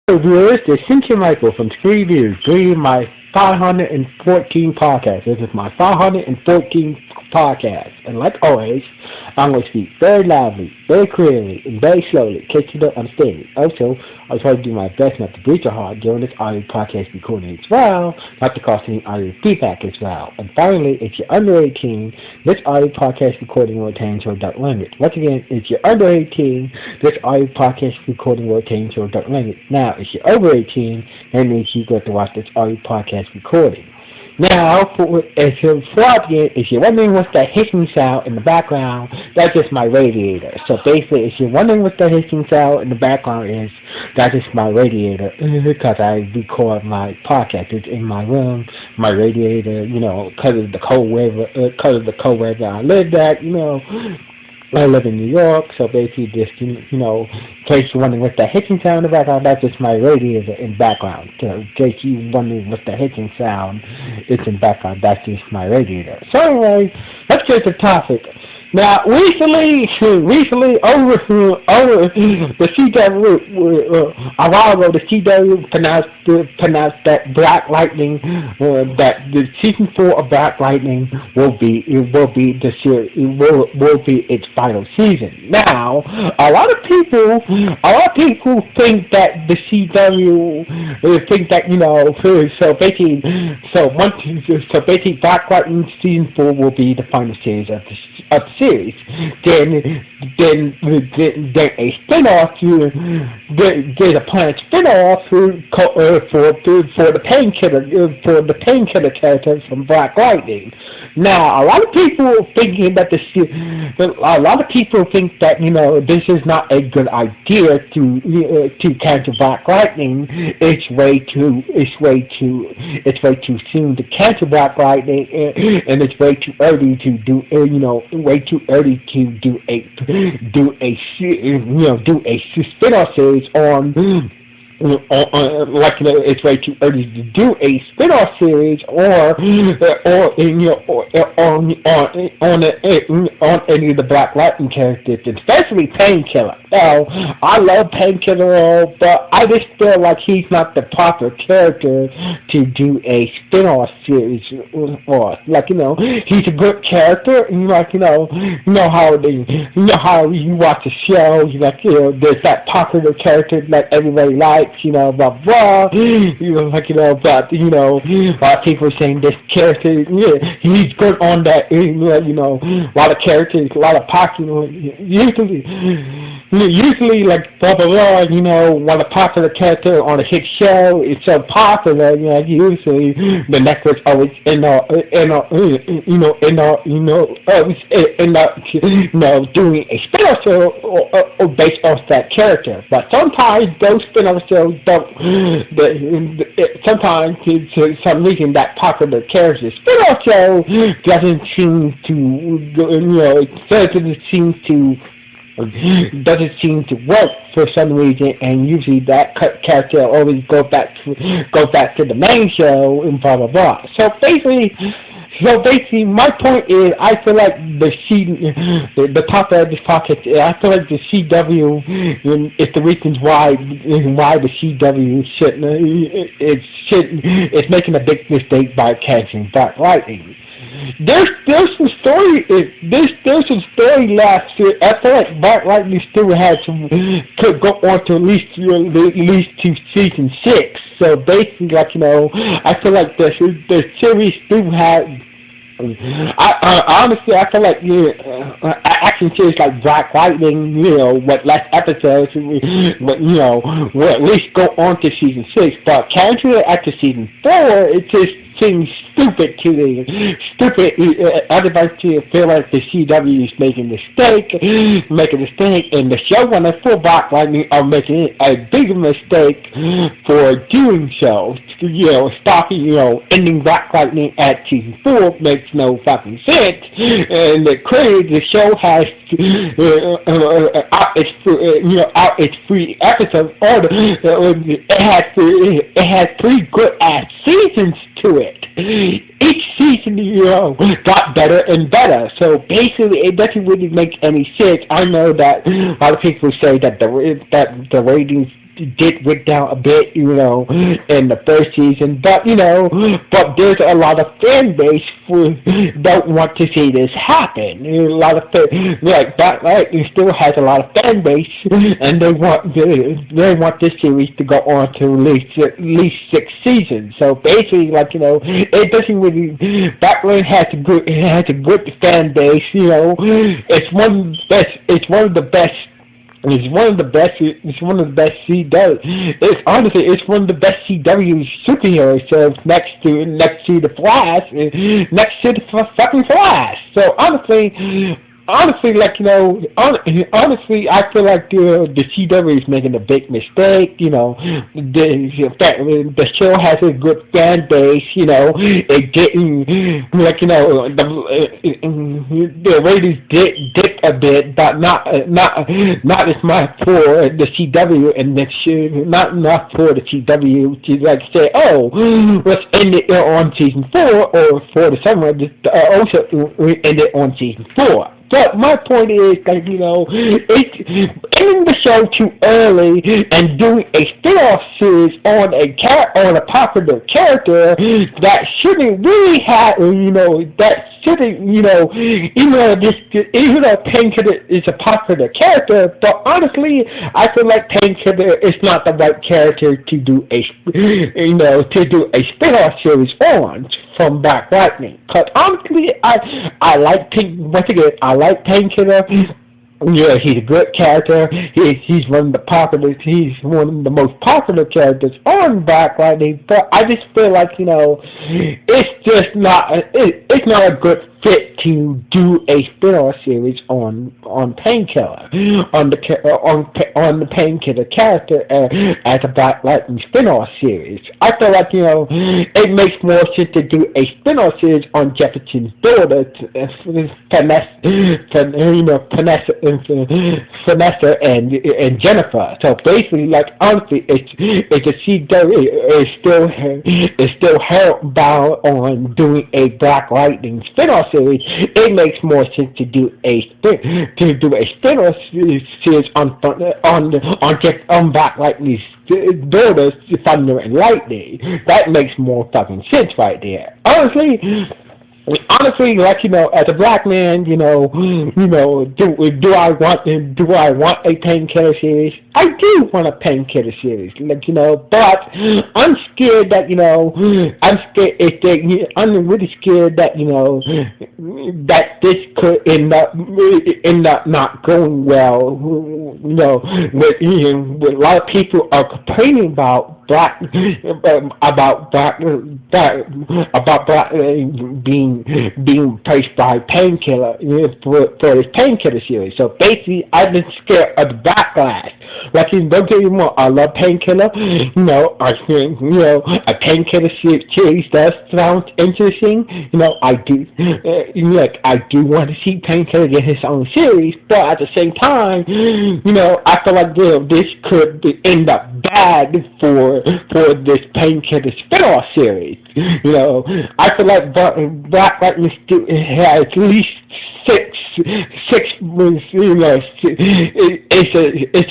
Hello viewers, this is Cynthia Michael from Scree Views, bringing my 514 podcast. This is my 514th podcast, and like always, I'm going to speak very loudly, very clearly, and very slowly, in case you don't understand me. Also, I'll try to do my best not to breathe too hard during this audio podcast recording as well, not to cause any audio feedback as well. And finally, if you're under 18, this audio podcast recording will contain your adult language. Once again, if you're under 18, this audio podcast recording will contain your adult language. Now, if you're over 18, that means you got to watch this audio podcast recording. Now, if you're wondering what's that hissing sound in the background, that's just my radiator. So basically, if you're wondering what that hissing sound in the background is, that's just my radiator, because I record my podcast. It's in my room, my radiator, because of the cold weather I live at, I live in New York, so basically just, in case you're wondering what's that hissing sound in the background, that's just my radiator in the background. So in case you're wondering what's the hissing sound, it's in the background, that's just my radiator. So anyway, let's get to the topic. Now, recently, over the CW, a while ago, the CW pronounced that Black Lightning, that the season 4 of Black Lightning will be its final season. Now, a lot of people think that the CW think that so basically Black Lightning season 4 will be the final series of the series. Then a spin-off. There's a planned spin-off for the painkiller characters from Black Lightning. Now, a lot of people think that this is not a good idea to cancel Black Lightning. It's way too soon to cancel Black Lightning, and it's way too early to do a spin-off series on. It's way too early to do a spin-off series on any of the Black Lightning characters, especially Painkiller. Now, I love Painkiller, but I just feel like he's not the proper character to do a spin-off series for. He's a good character, and how you watch the show, there's that popular character that everybody likes. Blah blah. But a lot of people are saying this character, he's good on that. A lot of characters, a lot of popular. Usually, like blah blah blah. When a popular character on a hit show is so popular, usually the network's always doing a spin-off show based off that character. But sometimes those spin-off shows don't. Sometimes, for some reason, that popular character spin-off show doesn't seem to work for some reason, and usually that character always go back to the main show and blah blah blah. So basically, my point is, I feel like the top of this podcast, I feel like the CW is the reasons why the CW is making a big mistake by canceling Black Lightning. There's some story left. I feel like Black Lightning still could go on to at least to season 6. So basically, I feel like the series still has. Honestly, I feel like action series like Black Lightning, with less episodes, will at least go on to season 6. But canceling it after season 4, it just seems stupid to everybody to feel like the CW is making a mistake, and the showrunners for Black Lightning are making a big mistake for doing so. Ending Black Lightning at season 4 makes no fucking sense, and the show has out its free episodes. It has 3 good ass seasons to it. Each season, got better and better. So basically, it doesn't really make any sense. I know that a lot of people say that the ratings went down a bit, in the first season. But but there's a lot of fan base who don't want to see this happen. A lot of Black Lightning still has a lot of fan base, and they want this series to go on to at least 6 seasons. So basically, it doesn't really. Black Lightning has a good fan base. It's one of the best. It's one of the best. It's one of the best. It's one of the best CW. It's one of the best CW superhero shows next to the Flash, next to the fucking Flash. So honestly, honestly, I feel like the CW is making a big mistake. The show has a good fan base. It getting the ratings dip a bit, but not as much for the CW, and not enough for the CW to say, oh, let's end it on season 4, or for the summer, also end it on season 4. But my point is that, ending the show too early and doing a spin-off series on a popular character that shouldn't really have, that shouldn't, even though Painkiller is a popular character, but honestly, I feel like Painkiller is not the right character to do a spin-off series on from Black Lightning. Because honestly, I like Painkiller. Yeah, he's a good character. He's one of the most popular characters on Black Lightning. But I just feel like it's just not it's not a good fit to do a spin-off series on Painkiller, on the Painkiller character as a Black Lightning spin-off series. I feel like it makes more sense to do a spin-off series on Jefferson's daughter, Vanessa and Jennifer. So basically, honestly, it's a CW is still held bound on doing a Black Lightning spin-off series. It makes more sense to do a spin-off series on Black Lightning's daughters, Thunder and Lightning. That makes more fucking sense right there. Honestly, as a black man, do I want a Painkiller series? I do want a Painkiller series, but I'm scared that I'm really scared that that this could end up not going well. With a lot of people are complaining about Black being placed by Painkiller for this Painkiller series. So basically, I've been scared of the backlash. Don't get me wrong, I love Painkiller. A Painkiller series does sound interesting. I do. I do want to see Painkiller get his own series, but at the same time, I feel like this could end up bad for this Painkiller spin-off series. I feel like Black Lightning has at least six. It's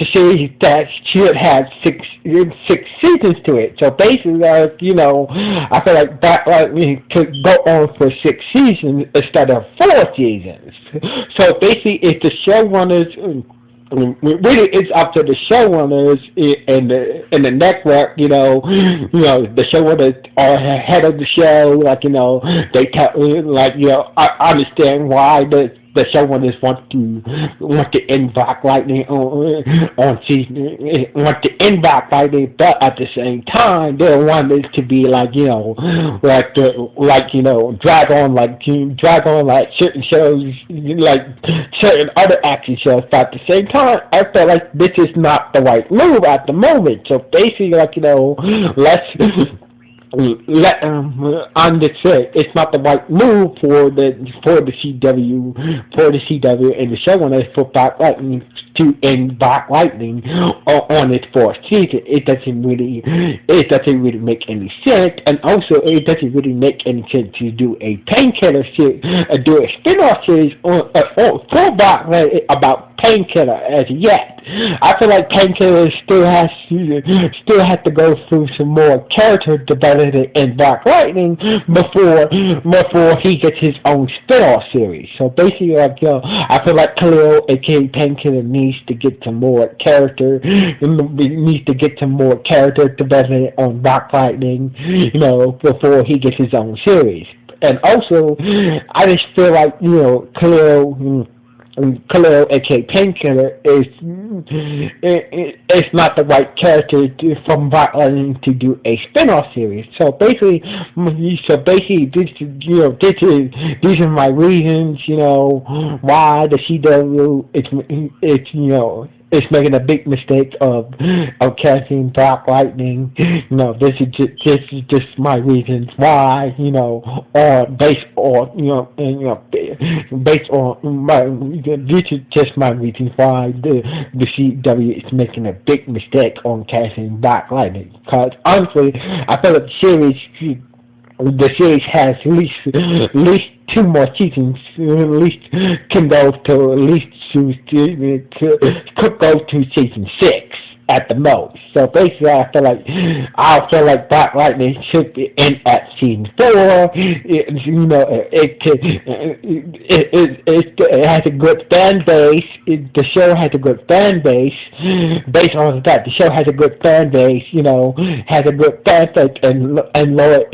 a series that should have six seasons to it. So basically, I feel like Black Lightning could go on for 6 seasons instead of 4 seasons. So basically, if the showrunners. Really, it's up to the showrunners in the network. The showrunners are head of the show. They tell. I understand why the showrunners want to end Black Lightning on season. Want to end Black Lightning, but at the same time, they want it to be drag on certain shows, certain other action shows. But at the same time, I feel like this is not the right move at the moment. So basically, I'm just saying it's not the right move for the CW and the showrunners for Black Lightning to end Black Lightning on its fourth season. It doesn't really make any sense, and also it doesn't really make any sense to do a Painkiller series, do a spin-off series for Black Lightning about Painkiller as yet. I feel like Painkiller still has to go through some more character development in Black Lightning before he gets his own spin-off series. So basically, like, I feel like Khalil, aka Painkiller, needs to get some more character development on Black Lightning, before he gets his own series. And also, I just feel like, Khalil, aka Painkiller, is not the right character from Black Lightning to do a spin-off series. So basically, these are my reasons, why the CW is making a big mistake of casting Black Lightning. This is just my reasons why, based on my, this is just my reasons why the CW is making a big mistake on casting Black Lightning. Because honestly, I feel like the series has at least two more seasons. At least can go to season 6 at the most. So basically, I feel like Black Lightning should be in at season 4. It has a good fan base. The show has a good fan base. Based on that, the show has a good fan base. Has a good fan base and loyal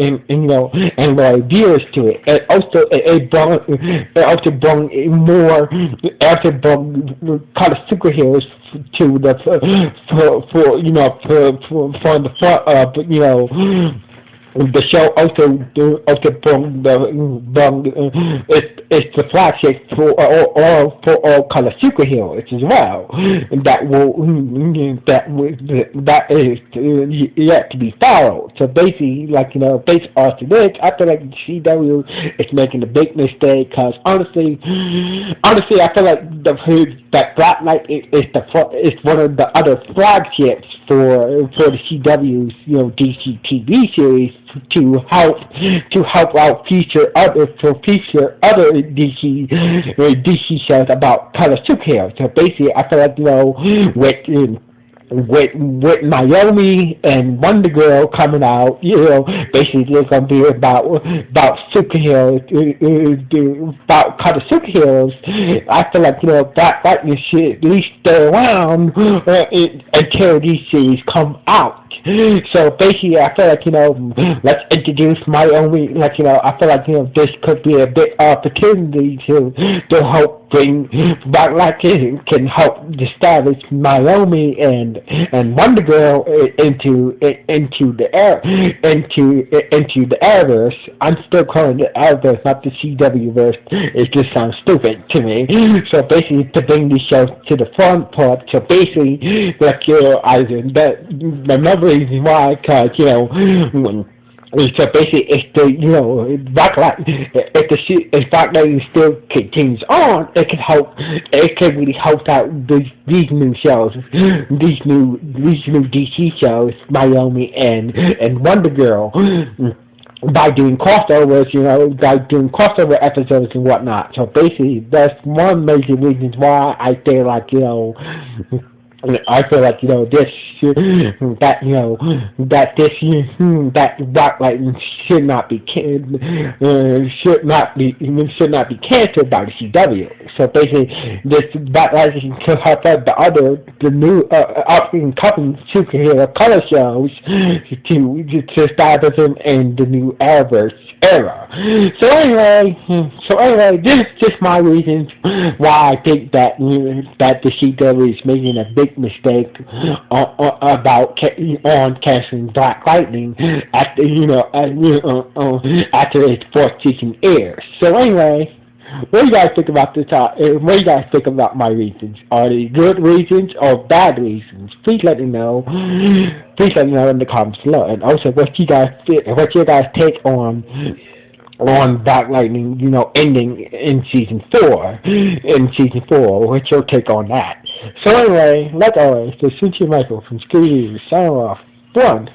viewers to it. And also, it brought more kind of superheroes to the for the front of the show also it's the flagship for all kind of superheroes as well. That is yet to be followed. So basically, based off of this, I feel like CW is making a big mistake because honestly, I feel like that Black Knight is one of the other flagships for the CW's DC TV series to help out future other DC shows about color superheroes. So basically, I feel like with Naomi and Wonder Girl coming out, basically they're gonna be about superheroes, about kind of superheroes. I feel like Black Lightning should at least stay around until these series come out. So basically, I feel like let's introduce Naomi. I feel like this could be a big opportunity to help bring Black Lightning, can help establish Naomi and Wonder Girl into the Arrowverse. I'm still calling it Arrowverse, not the CW verse. It just sounds stupid to me. So basically, to bring these shows to the front part. So basically, another reason why, because so basically, if Black Lightning, if Black Lightning still continues on, it can really help out these new shows, these new DC shows, Naomi and Wonder Girl, by doing crossovers, by doing crossover episodes and whatnot. So basically, that's one major reason why I feel like, that Black Lightning should not be canceled by the CW. So basically, this Black Lightning could help out the new up and coming superhero color shows to establish them in the new Arrowverse era. So anyway, this is just my reasons why I think that the CW is making a big mistake about casting Black Lightning after its fourth season airs. So anyway, what do you guys think about this? What do you guys think about my reasons? Are they good reasons or bad reasons? Please let me know. Please let me know in the comments below. And also, what's your guys' take on Black Lightning, ending in season 4. What's your take on that? So anyway, like always, this is CT Michael from Scooby Doo signing off. One.